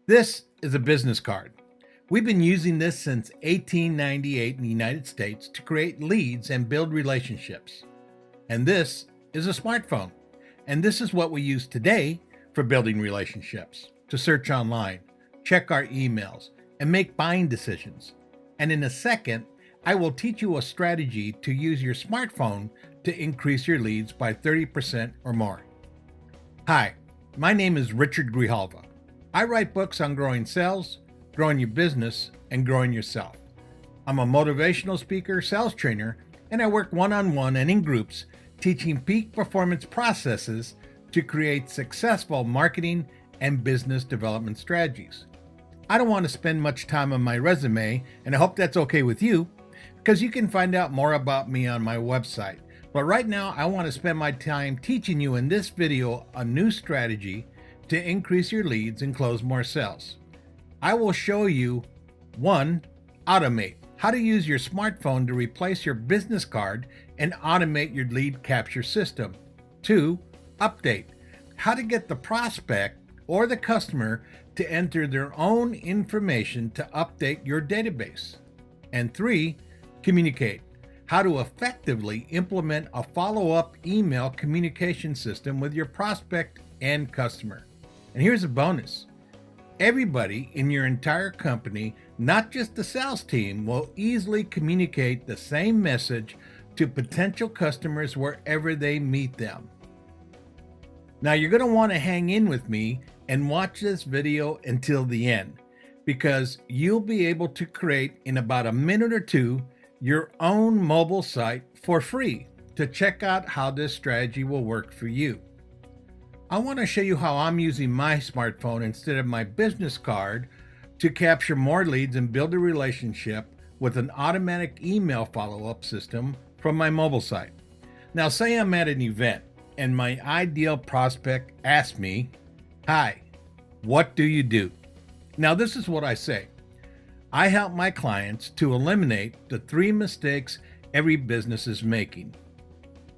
This is a business card. We've been using this since 1898 in the United States to create leads and build relationships. And this is a smartphone. And this is what we use today for building relationships, to search online, check our emails, and make buying decisions. And in a second, I will teach you a strategy to use your smartphone to increase your leads by 30% or more. Hi, my name is Richard Grijalva. I write books on growing sales, growing your business, and growing yourself. I'm a motivational speaker, sales trainer, and I work one-on-one and in groups teaching peak performance processes to create successful marketing and business development strategies. I don't want to spend much time on my resume, and I hope that's okay with you, because you can find out more about me on my website. But right now, I want to spend my time teaching you in this video a new strategy to increase your leads and close more sales. I will show you 1. Automate. How to use your smartphone to replace your business card and automate your lead capture system. 2. Update. How to get the prospect or the customer to enter their own information to update your database. And 3. Communicate. How to effectively implement a follow-up email communication system with your prospect and customer. And here's a bonus. Everybody in your entire company, not just the sales team, will easily communicate the same message to potential customers wherever they meet them. Now you're going to want to hang in with me and watch this video until the end, because you'll be able to create in about a minute or two your own mobile site for free to check out how this strategy will work for you. I want to show you how I'm using my smartphone instead of my business card to capture more leads and build a relationship with an automatic email follow-up system from my mobile site. Now, say I'm at an event and my ideal prospect asks me, "Hi, what do you do?" Now, this is what I say. I help my clients to eliminate the 3 mistakes every business is making.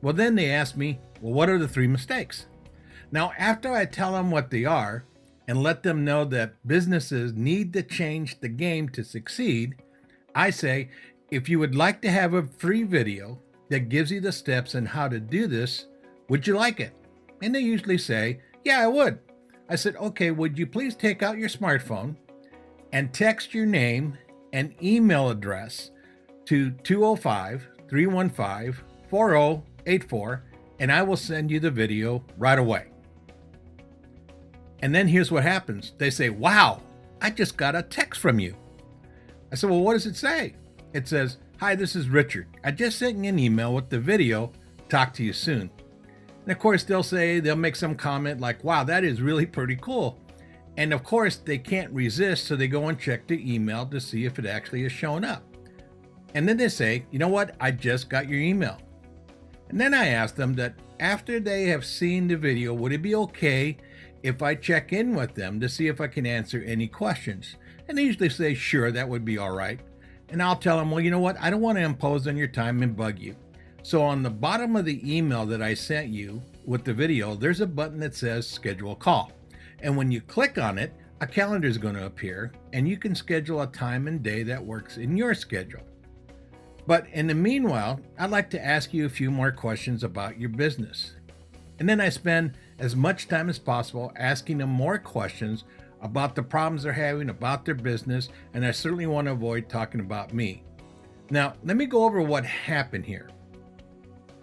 Well, then they ask me, well, what are the 3 mistakes? Now, after I tell them what they are and let them know that businesses need to change the game to succeed, I say, if you would like to have a free video that gives you the steps on how to do this, would you like it? And they usually say, yeah, I would. I said, okay, would you please take out your smartphone and text your name and email address to 205-315-4084, and I will send you the video right away. And then here's what happens. They say, wow, I just got a text from you. I said, well, what does it say? It says, hi, this is Richard. I just sent you an email with the video. Talk to you soon. And of course, they'll make some comment like, wow, that is really pretty cool. And of course, they can't resist, so they go and check the email to see if it actually has shown up. And then they say, you know what? I just got your email. And then I ask them that after they have seen the video, would it be okay if I check in with them to see if I can answer any questions? And they usually say, sure, that would be all right. And I'll tell them, well, you know what? I don't want to impose on your time and bug you. So on the bottom of the email that I sent you with the video, there's a button that says schedule a call. And when you click on it, a calendar is going to appear and you can schedule a time and day that works in your schedule. But in the meanwhile, I'd like to ask you a few more questions about your business. And then I spend as much time as possible asking them more questions about the problems they're having, about their business, and I certainly want to avoid talking about me. Now, let me go over what happened here.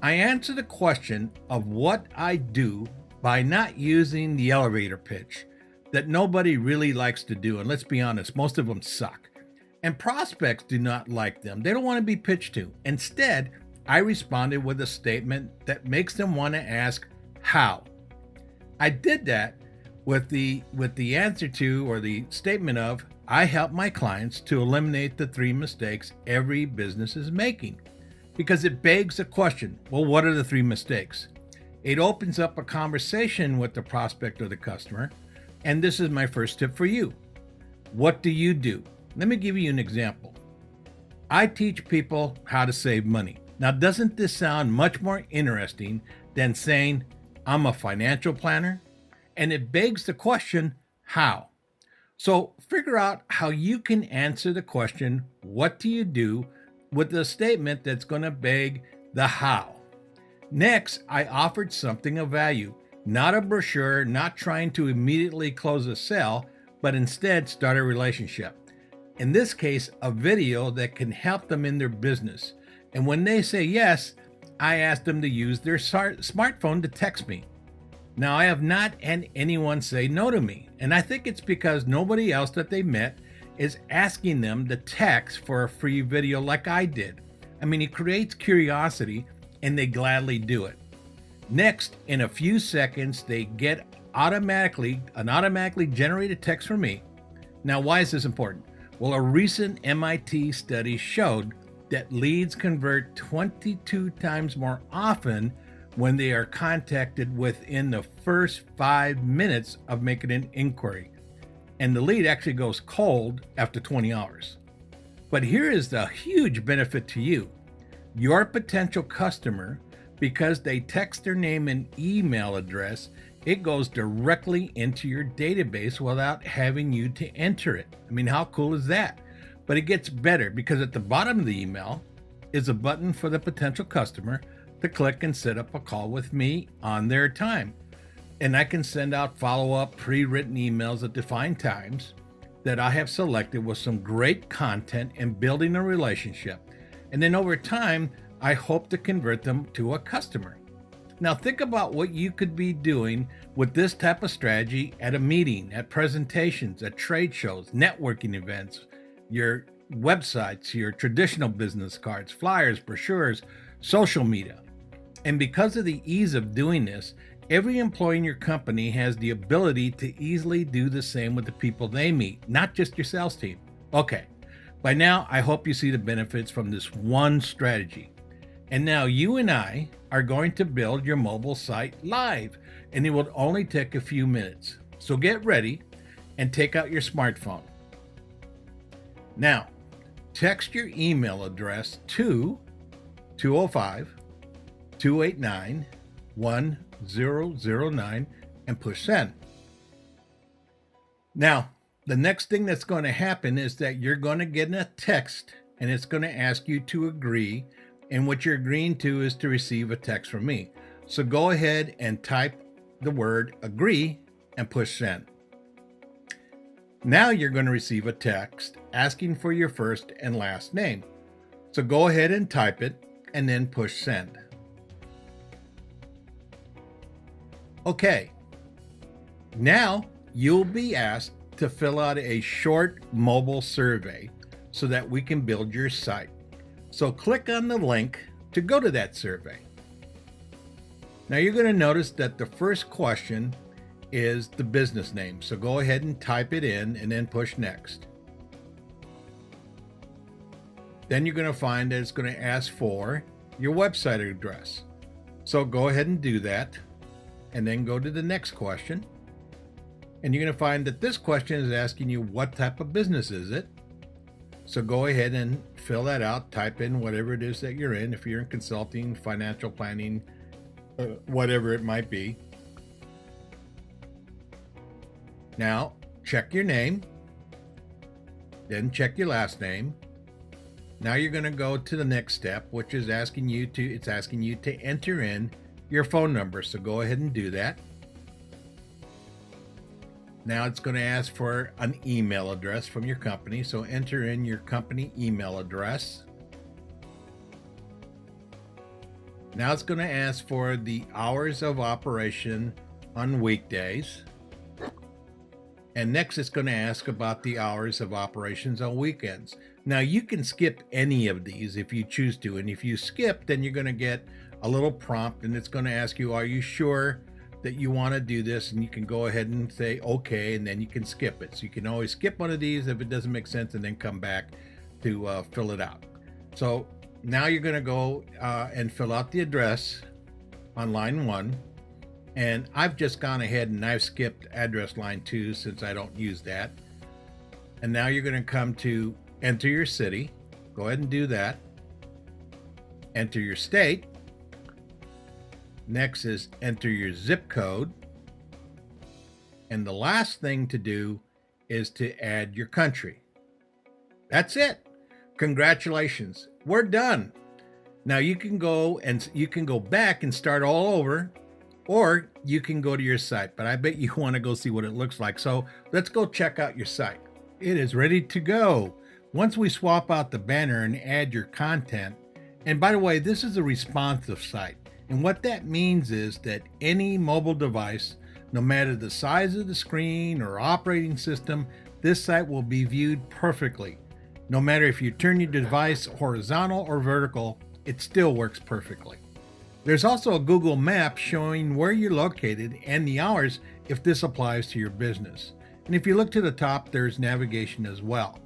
I answer the question of what I do by not using the elevator pitch that nobody really likes to do. And let's be honest, most of them suck. And prospects do not like them. They don't want to be pitched to. Instead, I responded with a statement that makes them want to ask, how? I did that with the answer to, or the statement of, I help my clients to eliminate the 3 mistakes every business is making. Because it begs the question, well, what are the 3 mistakes? It opens up a conversation with the prospect or the customer. And this is my first tip for you. What do you do? Let me give you an example. I teach people how to save money. Now, doesn't this sound much more interesting than saying, I'm a financial planner? And it begs the question, how? So figure out how you can answer the question, what do you do, with a statement that's going to beg the how. Next, I offered something of value, not a brochure, not trying to immediately close a sale, but instead start a relationship. In this case, a video that can help them in their business. And when they say yes, I ask them to use their smartphone to text me. Now, I have not had anyone say no to me, and I think it's because nobody else that they met is asking them to text for a free video like I did. I mean, it creates curiosity and they gladly do it. Next, in a few seconds, they get an automatically generated text from me. Now, why is this important? Well, a recent MIT study showed that leads convert 22 times more often when they are contacted within the first 5 minutes of making an inquiry. And the lead actually goes cold after 20 hours. But here is the huge benefit to you. Your potential customer, because they text their name and email address, it goes directly into your database without having you to enter it. I mean, how cool is that? But it gets better because at the bottom of the email is a button for the potential customer to click and set up a call with me on their time. And I can send out follow-up pre-written emails at defined times that I have selected with some great content and building a relationship. And then over time, I hope to convert them to a customer. Now think about what you could be doing with this type of strategy at a meeting, at presentations, at trade shows, networking events, your websites, your traditional business cards, flyers, brochures, social media. And because of the ease of doing this, every employee in your company has the ability to easily do the same with the people they meet, not just your sales team. Okay, by now I hope you see the benefits from this one strategy. And now you and I are going to build your mobile site live, and it will only take a few minutes. So get ready and take out your smartphone. Now, text your email address to 205-289-1009 and push send. Now, the next thing that's going to happen is that you're going to get a text and it's going to ask you to agree. And what you're agreeing to is to receive a text from me. So go ahead and type the word agree and push send. Now you're going to receive a text asking for your first and last name. So go ahead and type it and then push send. Okay. Now you'll be asked to fill out a short mobile survey so that we can build your site. So click on the link to go to that survey. Now you're going to notice that the first question is the business name. So go ahead and type it in and then push next. Then you're going to find that it's going to ask for your website address. So go ahead and do that and then go to the next question. And you're going to find that this question is asking you what type of business is it. So go ahead and fill that out, type in whatever it is that you're in. If you're in consulting, financial planning, whatever it might be. Now, check your name, then check your last name. Now you're going to go to the next step, which is asking you to enter in your phone number. So go ahead and do that. Now it's going to ask for an email address from your company. So enter in your company email address. Now it's going to ask for the hours of operation on weekdays. And next it's going to ask about the hours of operations on weekends. Now you can skip any of these if you choose to. And if you skip, then you're going to get a little prompt and it's going to ask you, are you sure that you want to do this? And you can go ahead and say okay, and then you can skip it. So you can always skip one of these if it doesn't make sense and then come back to fill it out. So now you're going to go and fill out the address on line 1. And I've just gone ahead and I've skipped address line 2 since I don't use that. And now you're going to come to enter your city. Go ahead and do that. Enter your state. Next is enter your zip code. And the last thing to do is to add your country. That's it. Congratulations. We're done. Now you can go back and start all over, or you can go to your site, but I bet you want to go see what it looks like. So let's go check out your site. It is ready to go. Once we swap out the banner and add your content, and by the way, this is a responsive site. And what that means is that any mobile device, no matter the size of the screen or operating system, this site will be viewed perfectly. No matter if you turn your device horizontal or vertical, it still works perfectly. There's also a Google map showing where you're located and the hours if this applies to your business. And if you look to the top, there's navigation as well.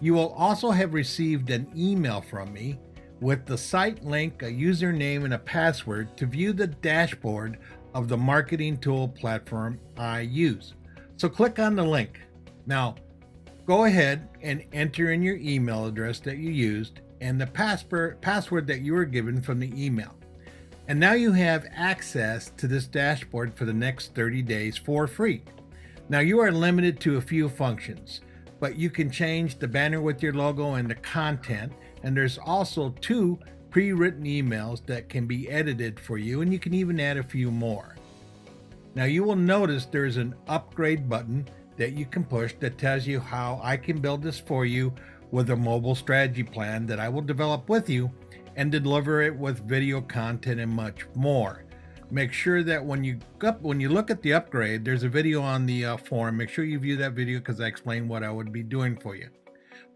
You will also have received an email from me with the site link, a username, and a password to view the dashboard of the marketing tool platform I use. So click on the link. Now, go ahead and enter in your email address that you used and the password that you were given from the email. And now you have access to this dashboard for the next 30 days for free. Now you are limited to a few functions, but you can change the banner with your logo and the content. And there's also 2 pre-written emails that can be edited for you, and you can even add a few more. Now you will notice there's an upgrade button that you can push that tells you how I can build this for you with a mobile strategy plan that I will develop with you and deliver it with video content and much more. Make sure that when you look at the upgrade, there's a video on the forum. Make sure you view that video because I explain what I would be doing for you.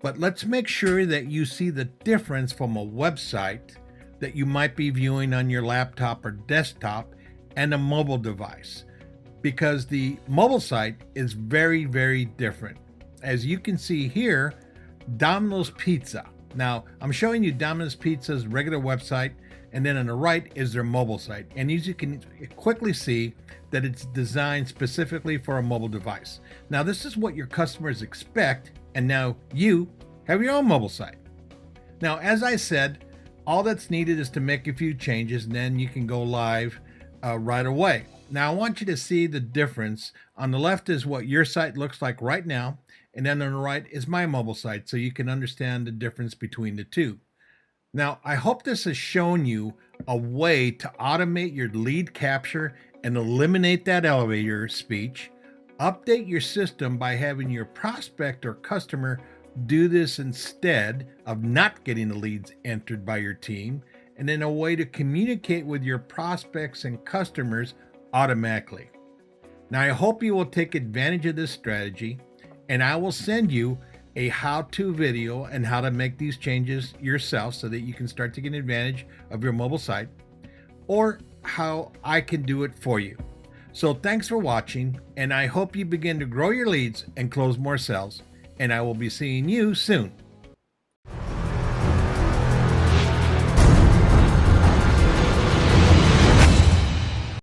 But let's make sure that you see the difference from a website that you might be viewing on your laptop or desktop and a mobile device, because the mobile site is very, very different. As you can see here, Domino's Pizza. Now, I'm showing you Domino's Pizza's regular website, and then on the right is their mobile site. And as you can quickly see that it's designed specifically for a mobile device. Now, this is what your customers expect, and now you have your own mobile site. Now, as I said, all that's needed is to make a few changes, and then you can go live right away. Now, I want you to see the difference. On the left is what your site looks like right now, and then on the right is my mobile site, so you can understand the difference between the two. Now, I hope this has shown you a way to automate your lead capture and eliminate that elevator speech. Update your system by having your prospect or customer do this instead of not getting the leads entered by your team, and then a way to communicate with your prospects and customers automatically. Now, I hope you will take advantage of this strategy, and I will send you a how-to video and how to make these changes yourself so that you can start taking advantage of your mobile site, or how I can do it for you. So thanks for watching, and I hope you begin to grow your leads and close more sales, and I will be seeing you soon.